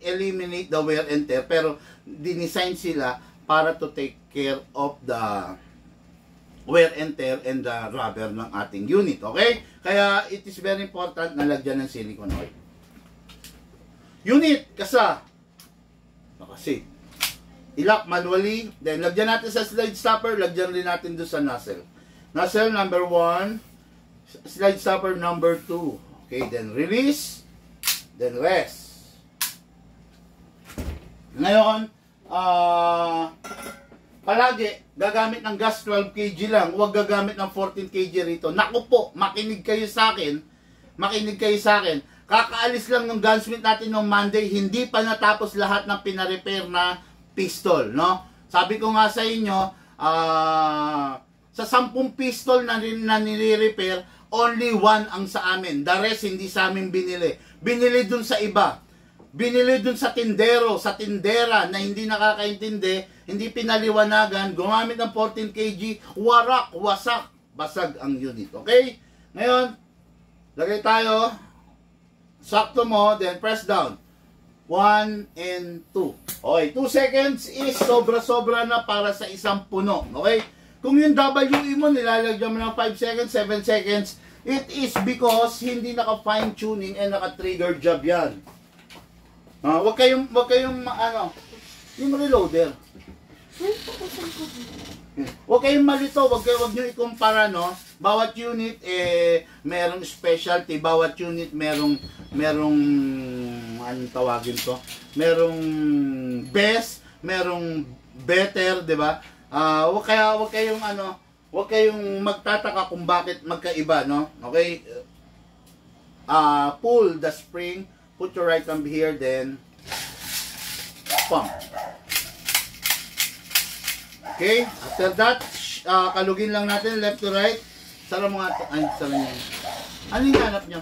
eliminate the wear and tear, pero dinesign sila para to take care of the wear and tear and the rubber ng ating unit. Okay? Kaya it is very important na lagyan ng silicone oil. Unit, kasa. Nakasit. Ilock manually. Then, lagyan natin sa slide stopper. Lagyan rin natin doon sa nozzle. Nozzle number 1. Slide stopper number 2. Okay, then release. Then rest. Ngayon, palagi, gagamit ng gas 12 kg lang. Huwag gagamit ng 14 kg rito. Naku po, makinig kayo sa akin. Makinig kayo sa akin. Kakaalis lang ng gunsmith natin noong Monday, hindi pa natapos lahat ng pinarepair na pistol, no? Sabi ko nga sa inyo, sa 10 pistol na nire-repair, only 1 ang sa amin. The rest, hindi sa amin binili. Binili dun sa iba. Binili dun sa tindero, sa tindera na hindi nakakaintindi, hindi pinaliwanagan, gumamit ng 14 kg, warak, wasak, basag ang unit. Okay? Ngayon, lagay tayo. Sakto mo, then press down. 1 and 2. Okay, 2 seconds is sobra-sobra na para sa isang puno. Okay? Kung yung WE mo, nilalagyan mo ng 5 seconds, 7 seconds, it is because hindi naka-fine tuning and naka-trigger job yan. Wag kayong yung reloader. Huwag kayong malito, wag nyo ikumpara, no? Bawat unit, merong specialty, bawat unit merong, anong tawagin to? Merong best, merong better, di ba? Huwag kayong magtataka kung bakit magkaiba, no? Okay? Pull the spring, put your right thumb here, then pump. Okay, after that, kalugin lang natin left to right. Sara mo nga, sara niya. Ano yung hanap nyo?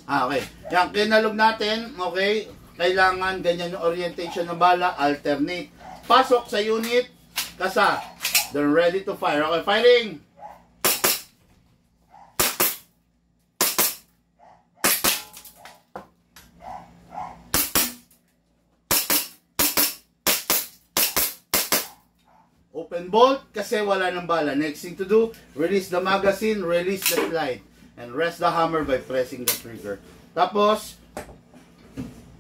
Okay. Yan, kinalog natin, okay. Kailangan ganyan yung orientation ng bala, alternate. Pasok sa unit, kasa. Then ready to fire. Okay, firing! Open bolt kasi wala ng bala. Next thing to do, release the magazine, release the slide, and rest the hammer by pressing the trigger. Tapos,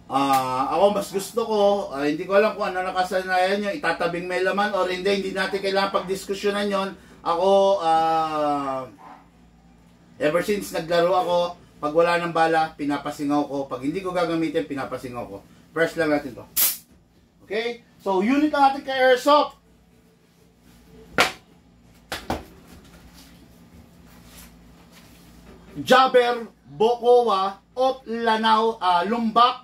ako mas gusto ko, hindi ko alam kung ano nakasanayan nyo, itatabing may laman or hindi natin kailangan pagdiskusyonan yon. Ako, ever since naglaro ako, pag wala ng bala, pinapasingaw ko. Pag hindi ko gagamitin, pinapasingaw ko. Press lang natin to. Okay? So, unit ang ating ka-airsoft. Jabber, Bocoa, of Lanao, Lumbak,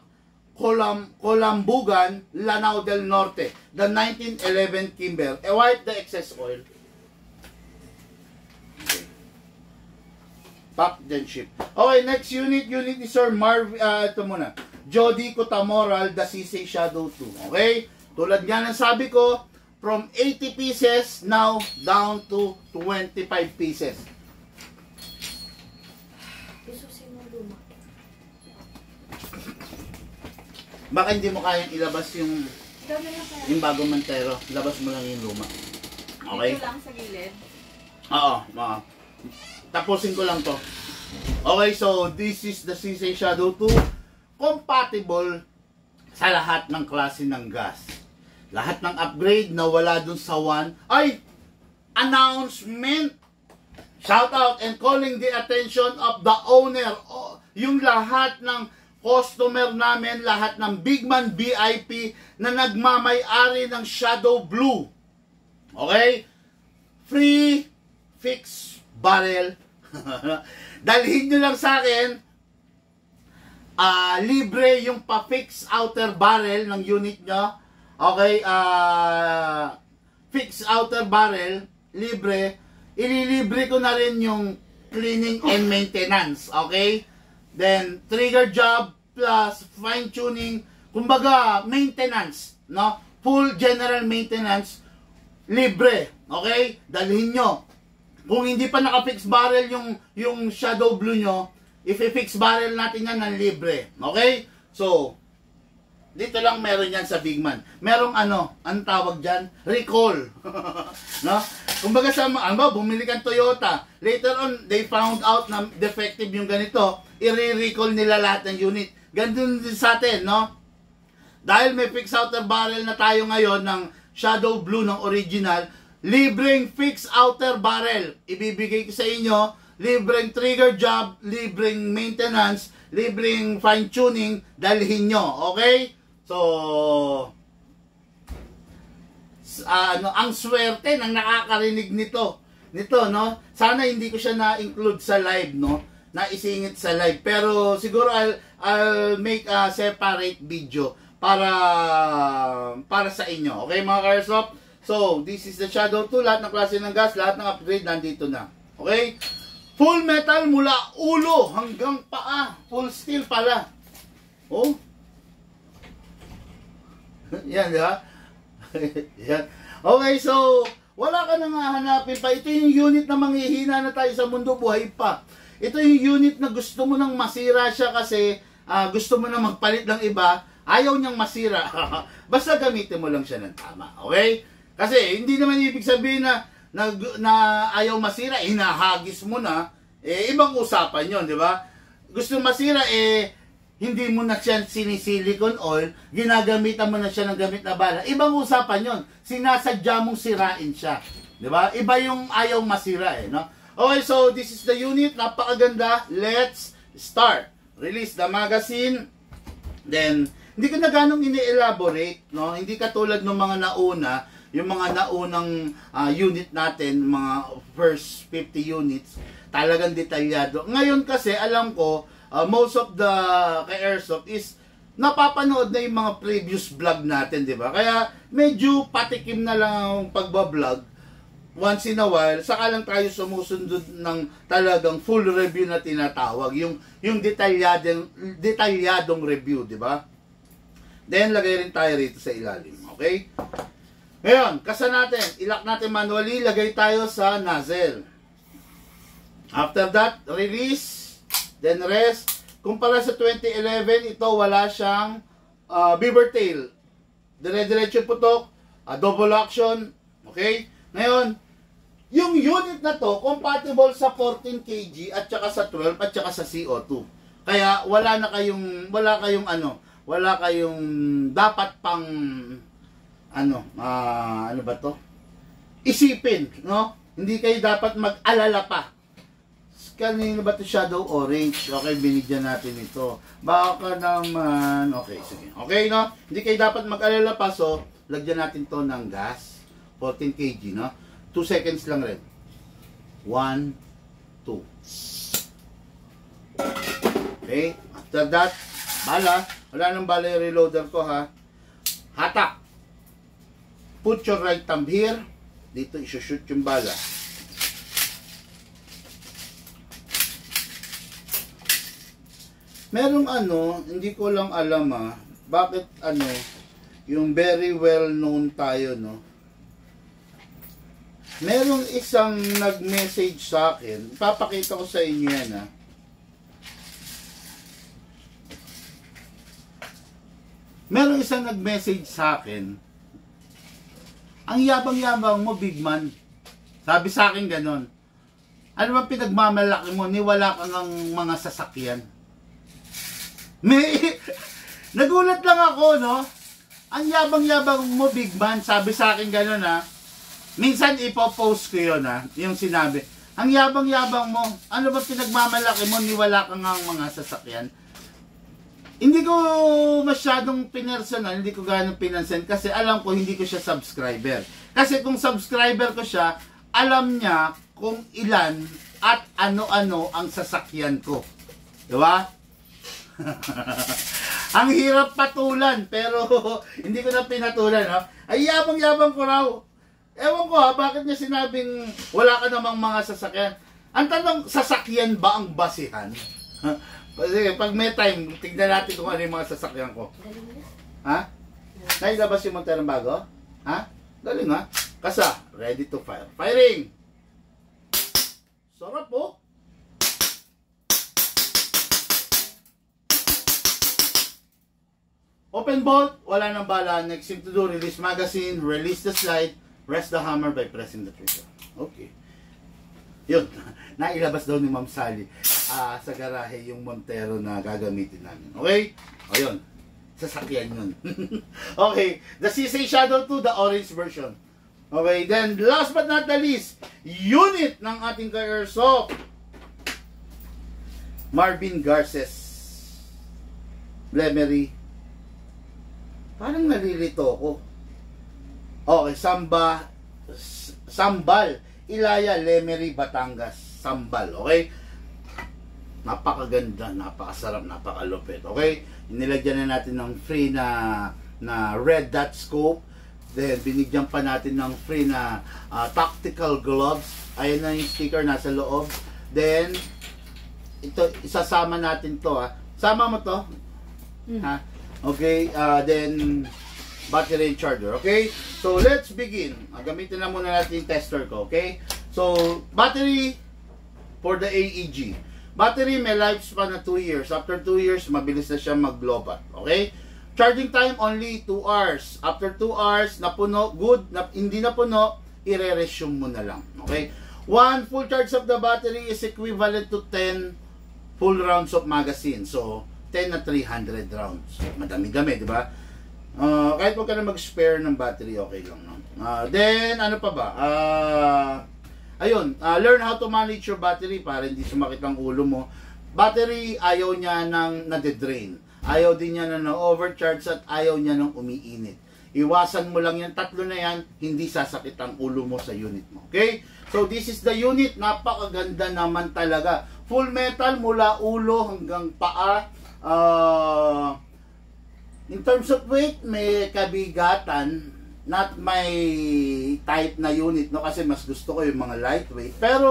Colambugan, Lanao del Norte. The 1911 Kimber. Wipe the excess oil. Okay. Pack, then ship. Okay, next unit. Unit ni Sir Marv, ito muna. Jody Cotamoral, the CC Shadow 2. Okay? Tulad nga ng sabi ko, from 80 pieces now down to 25 pieces. Isusin mo luma. Baka hindi mo kayang ilabas yung Ikaw na lang kaya. bagong mantero. Labas mo lang yung luma. Okay? Dito lang sa gilid. Oo. Tapusin ko lang to. Okay, so this is the CC Shadow 2. Compatible sa lahat ng klase ng gas. Lahat ng upgrade na wala dun sa 1 ay announcement. Shout out and calling the attention of the owner. Yung lahat ng customer namin, lahat ng Bigman VIP na nagmamay-ari ng Shadow Blue. Okay? Free fix barrel. Dalhin nyo lang sa akin. Libre yung pa-fix outer barrel ng unit nyo. Okay, fix outer barrel, libre. Ililibre ko na rin yung cleaning and maintenance, okay? Then, trigger job plus fine tuning, kumbaga, maintenance, no? Full general maintenance, libre, okay? Dalhin nyo. Kung hindi pa naka-fix barrel yung Shadow Blue nyo, if-fix barrel natin yan ng libre, okay? So, dito lang meron yan sa Bigman. Merong anong tawag dyan? Recall. No? Kumbaga sa bumili kang Toyota. Later on, they found out na defective yung ganito. I-recall nila lahat ng unit. Ganun din sa atin, no? Dahil may fix outer barrel na tayo ngayon ng Shadow Blue ng original, libreng fix outer barrel. Ibibigay ko sa inyo, libreng trigger job, libreng maintenance, libreng fine tuning, dalhin nyo. Okay? So, ang swerte ng nakakarinig nito, no? Sana hindi ko siya na-include sa live, no? Naisingit sa live. Pero siguro I'll make a separate video para sa inyo. Okay, mga Caresoft? So, this is the Shadow 2. Lahat ng klase ng gas, lahat ng upgrade nandito na. Okay? Full metal mula ulo hanggang paa. Full steel pala. Oh? Yan, di ba? Yan. Okay, so, wala ka nang hahanapin pa. Ito yung unit na manghihina na tayo sa mundo, buhay pa. Ito yung unit na gusto mo nang masira siya kasi gusto mo nang magpalit ng iba, ayaw niyang masira. Basta gamitin mo lang siya ng tama. Okay? Kasi, hindi naman ibig sabihin na ayaw masira, hinahagis mo na, ibang usapan yon, di ba? Gusto masira, hindi mo na siya sinisilicone oil, ginagamitan mo na siya ng gamit na bala. Ibang usapan yon. Sinasadya mong sirain siya. Di ba? Iba yung ayaw masira no? Okay, so this is the unit. Napakaganda. Let's start. Release the magazine. Then, hindi ko na ganong ini-elaborate, no? Hindi katulad ng mga nauna, yung mga naunang unit natin, mga first 50 units, talagang detalyado. Ngayon kasi, alam ko, most of the ka-airsoft is napapanood na yung mga previous vlog natin, di ba? Kaya medyo patikim na lang ang pagbablog once in a while, saka lang tayo sumusunod ng talagang full review na tinatawag, yung detalyadong review, di ba? Then lagay rin tayo rito sa ilalim, okay? Ngayon, kasa natin, ilak natin manually, lagay tayo sa nozzle. After that, release. Then rest. Kumpara sa 2011, ito wala siyang beaver tail. Dire-diretso putok, double action. Okay? Ngayon, yung unit na to compatible sa 14 kg at saka sa 12 at saka sa CO2. Kaya wala kayong dapat pang ano ba to? Isipin, no? Hindi kayo dapat mag-alala pa. Kanino ba ito? Shadow Orange. Okay, binigyan natin ito. Baka naman, okay, sige. Okay, no? Hindi kayo dapat mag-alala pa. So, lagyan natin to ng gas. 14 kg, no? 2 seconds lang rin. 1, 2. Okay, after that, bala. Wala nang bala yung reloader ko, ha? Hatak. Put your right thumb here. Dito, isushoot yung bala. Merong hindi ko lang alam bakit yung very well known tayo, no? Merong isang nag-message sa akin. Papakita ko sa inyo yan, ha. Merong isang nag-message sa akin. Ang yabang-yabang mo, big man. Sabi sa akin ganon. Ano ba pinagmamalaki mo? Ni wala kang mga sasakyan. May... Nagulat lang ako, no? Ang yabang-yabang mo, big man. Sabi sa akin ganon, ha. Minsan ipopost ko yun, ha. Yung sinabi. Ang yabang-yabang mo. Ano ba pinagmamalaki mo? Ni wala kang mga sasakyan. Hindi ko masyadong pinersonal, hindi ko ganong pinansin kasi alam ko hindi ko siya subscriber. Kasi kung subscriber ko siya, alam niya kung ilan at ano-ano ang sasakyan ko. Diba? Ang hirap patulan, pero hindi ko na pinatulan. Ha? Ay, yabang-yabang ko raw. Ewan ko ha, bakit niya sinabing wala ka namang mga sasakyan? Ang tanong, sasakyan ba ang basihan? Kasi pag may time, tignan natin kung ano yung mga sasakyan ko. Ha? Nailabas yung Monterang bago? Ha? Galing ha? Kasa, ready to fire. Firing! Sarap po. Open bolt, wala nang bala. Next thing to do, release magazine, release the slide, rest the hammer by pressing the trigger. Okay. Yun, nailabas daw ni Ma'am Sally sa garahe yung Montero na gagamitin namin. Okay? O yun, sasakyan yun. Okay, the CC Shadow 2, the orange version. Okay, then last but not the least, unit ng ating ka-airsoft, Marvin Garces Lemery. Parang nalilito ko. Okay, Sambal, Ilaya, Lemery, Batangas. Sambal, okay? Napakaganda, napakasarap, napakalupit, okay? Nilagyan na natin ng free na red dot scope. Then, binigyan pa natin ng free na tactical gloves. Ayan na yung sticker, nasa loob. Then, ito, isasama natin to, ha? Sama mo to? Ha? Okay, then, battery charger, okay? So, let's begin. Gamitin na muna natin yung tester ko, okay? So, battery for the AEG. Battery may lifespan na 2 years. After 2 years, mabilis na siya mag-lobat, okay? Charging time only 2 hours. After 2 hours, napuno, good. Hindi napuno, i-resume mo na lang, okay? 1 full charge of the battery is equivalent to 10 full rounds of magazine. So, 10 na 300 rounds. Madami-dami, di ba? Kahit huwag ka na mag-spare ng battery, okay lang, no? Then, ano pa ba? Ayun, learn how to manage your battery para hindi sumakit ang ulo mo. Battery, ayaw niya ng nade-drain. Ayaw din niya na overcharge at ayaw niya ng umiinit. Iwasan mo lang yan, tatlo na yan, hindi sasakit ang ulo mo sa unit mo. Okay? So, this is the unit. Napakaganda naman talaga. Full metal mula ulo hanggang paa. In terms of weight, may kabigatan. Not my type na unit, no? Kasi mas gusto ko yung mga lightweight. Pero,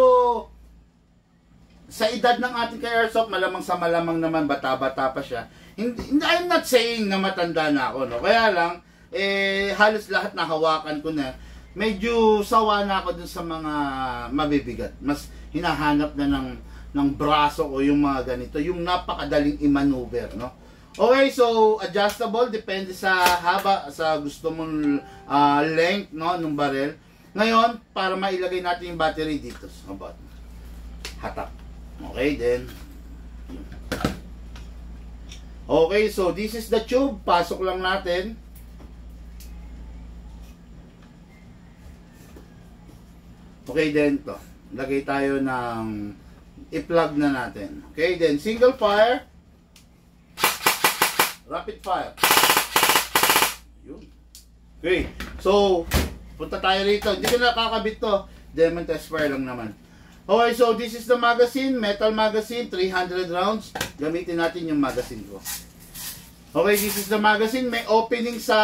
sa edad ng ating ka-airsoft, malamang sa malamang naman, bata-bata pa siya. I'm not saying na matanda na ako, no? Kaya lang, halos lahat na hawakan ko na. Medyo sawa na ako dun sa mga mabibigat. Mas hinahanap na ng braso ko yung mga ganito. Yung napakadaling i-maneuver, no? Okay, so adjustable, depende sa haba, sa gusto mong length, no, ng barrel. Ngayon, para mailagay natin yung battery dito, about hatak. Okay, then okay, so this is the tube. Pasok lang natin. Okay, then to. Lagay tayo ng i-plug na natin. Okay, then single fire. Rapid fire. Yun. Okay. So, punta tayo rito. Hindi ko nakakabit to. Diamond test fire lang naman. Okay, so this is the magazine. Metal magazine. 300 rounds. Gamitin natin yung magazine ko. Okay, this is the magazine. May opening sa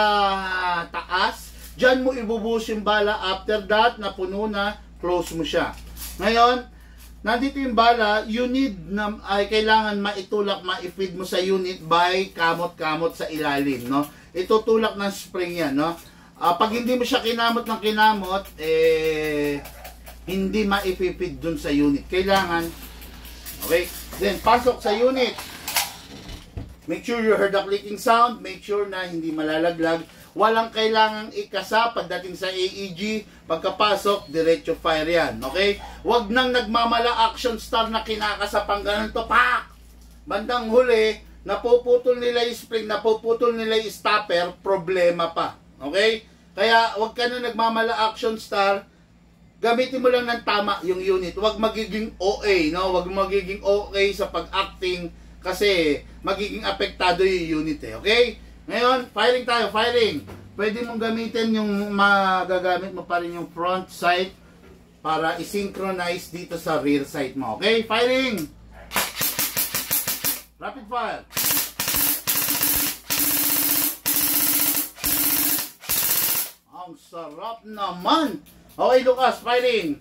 taas. Diyan mo ibubuhos yung bala. After that, napuno na, close mo siya. Ngayon, nandito yung bala, you need na ay kailangan maitulak, ma-feed mo sa unit by kamot-kamot sa ilalim, no? Itutulak ng spring yan, no? Pag hindi mo siya kinamot ng kinamot, hindi maipipid dun sa unit. Kailangan, okay? Then, pasok sa unit. Make sure you heard the clicking sound. Make sure na hindi malalaglag. Walang kailangang ikasa pagdating sa AEG. Pagkapasok, diretso fire yan. Okay? Huwag nang nagmamala action star na kinakasapang ganun to. Pak! Bandang huli, napuputol nila yung spring, napuputol nila yung stopper, problema pa. Okay? Kaya huwag ka na nagmamala action star. Gamitin mo lang ng tama yung unit. Huwag magiging OA, no? Huwag magiging OA sa pag-acting kasi magiging apektado yung unit eh. Okay? Ngayon, firing tayo, firing. Pwede mong gamitin yung magagamit mo pa rin yung front sight para i-synchronize dito sa rear sight mo. Okay? Firing! Rapid fire! Ang sarap naman! Okay, Lucas, firing!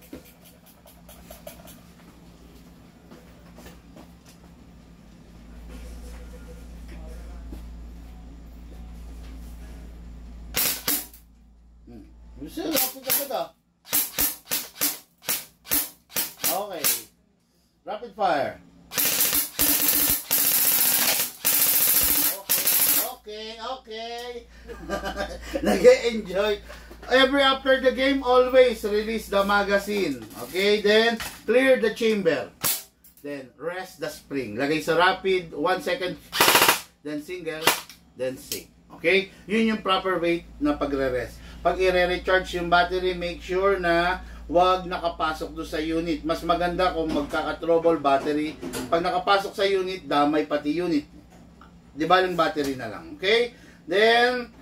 Gusto nyo, rapid agad ah. Okay. Rapid fire. Okay. Nag-enjoy. Every after the game, always release the magazine. Okay, then clear the chamber. Then rest the spring. Lagay sa rapid, 1 second. Then single, then sync. Okay? Yun yung proper way na pagre-rest. Pag i-recharge yung battery, make sure na wag nakapasok doon sa unit. Mas maganda kung magkaka-trouble battery. Pag nakapasok sa unit, damay pati unit. Di ba yung battery na lang? Okay? Then,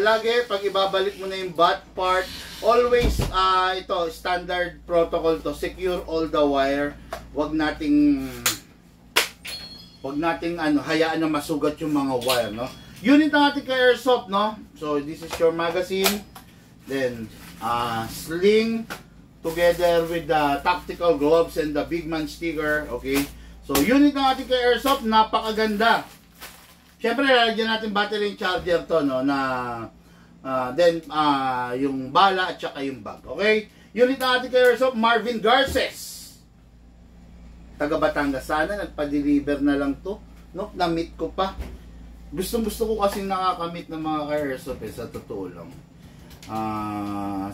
lagi, pag ibabalik mo na yung bat part, always, ito, standard protocol to, secure all the wire. Wag nating hayaan na masugat yung mga wire, no? Unit ng ating ka-airsoft, no? So, this is your magazine. Then, sling together with the tactical gloves and the big man sticker. Okay? So, unit ng ating ka-airsoft, napakaganda. Siyempre, lalagyan natin battery and charger to, no? Then, yung bala at saka yung bag. Okay? Unit ng ating ka-airsoft, Marvin Garces. Taga Batangas. Sana, nagpa-deliver na lang to. No? Na-meet ko pa. Gusto ko kasi nakakamit ng mga ka-airsoft sa totoo lang.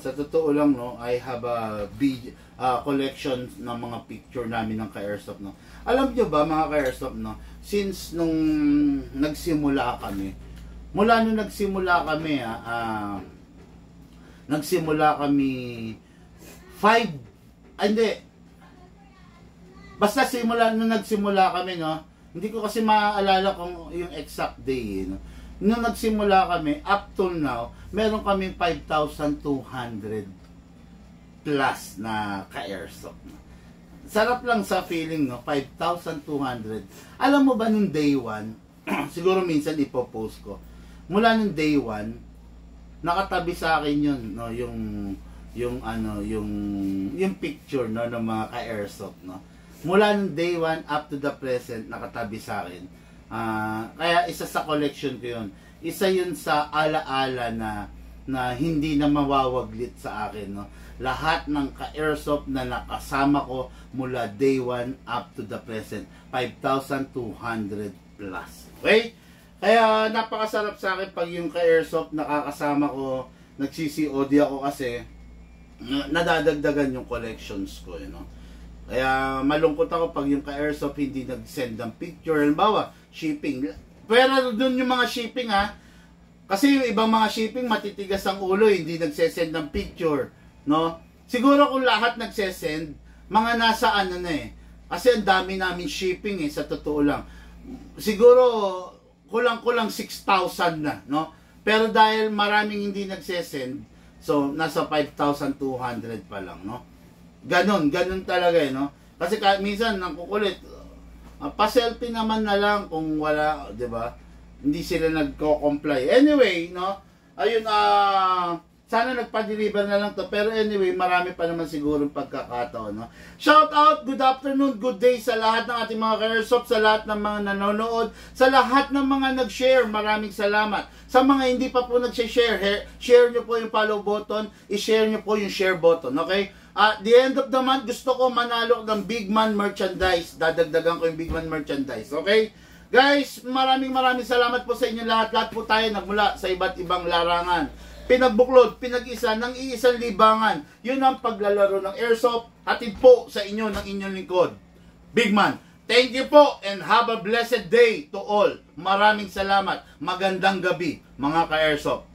Sa totoo lang, no, I have a big collection ng mga picture namin ng ka-airsoft, no. Alam nyo ba, mga ka-airsoft, no, since nung nagsimula kami, mula nung nagsimula kami, basta nung nagsimula kami, no. Hindi ko kasi maaalala kung yung exact day, no? Nung nagsimula kami, up till now, meron kami 5,200 plus na ka-airsoft. No? Sarap lang sa feeling, no? 5,200. Alam mo ba nung day 1, siguro minsan ipopost ko, mula nung day 1, nakatabi sa akin yun, no? Yung picture, no? Ng mga ka-airsoft, no? Mula nung day 1 up to the present, nakatabi sa akin. Kaya isa sa collection ko yun. Isa yun sa alaala na hindi na mawawaglit sa akin. No? Lahat ng ka-airsoft na nakasama ko mula day 1 up to the present. 5,200 plus. Okay? Kaya napakasarap sa akin pag yung ka-airsoft nakakasama ko, nag-CCOD ako kasi nadadagdagan yung collections ko. You know? Kaya malungkot ako pag yung ka-airsoft hindi nag-send ng picture. Halimbawa, shipping. Pero doon yung mga shipping kasi yung ibang mga shipping matitigas ang ulo, hindi nagsesend ng picture. No? Siguro kung lahat nagsesend, mga nasa kasi ang dami namin shipping sa totoo lang. Siguro kulang-kulang 6,000 na. No? Pero dahil maraming hindi nagsesend, so nasa 5,200 pa lang. No? Ganon talaga no? Kasi minsan nangkukulit, pa-selfie naman na lang kung wala, 'di ba? Hindi sila nagko-comply. Anyway, no? Ayun Sana nagpa-deliver na lang to. Pero anyway, marami pa naman siguro pagkakataon. No? Shout out, good afternoon, good day sa lahat ng ating mga ka-airsoft, sa lahat ng mga nanonood, sa lahat ng mga nag-share. Maraming salamat. Sa mga hindi pa po nag-share, share nyo po yung follow button, i-share nyo po yung share button. Okay? At the end of the month, gusto ko manalo ng Big Man merchandise. Dadagdagan ko yung Big Man merchandise. Okay? Guys, maraming salamat po sa inyo lahat. Lahat po tayo nagmula sa iba't ibang larangan. Pinagbuklod, pinag-isa ng iisang libangan. Yun ang paglalaro ng airsoft. Hatid po sa inyo ng inyong lingkod, Big Man. Thank you po and have a blessed day to all. Maraming salamat. Magandang gabi, mga ka-airsoft.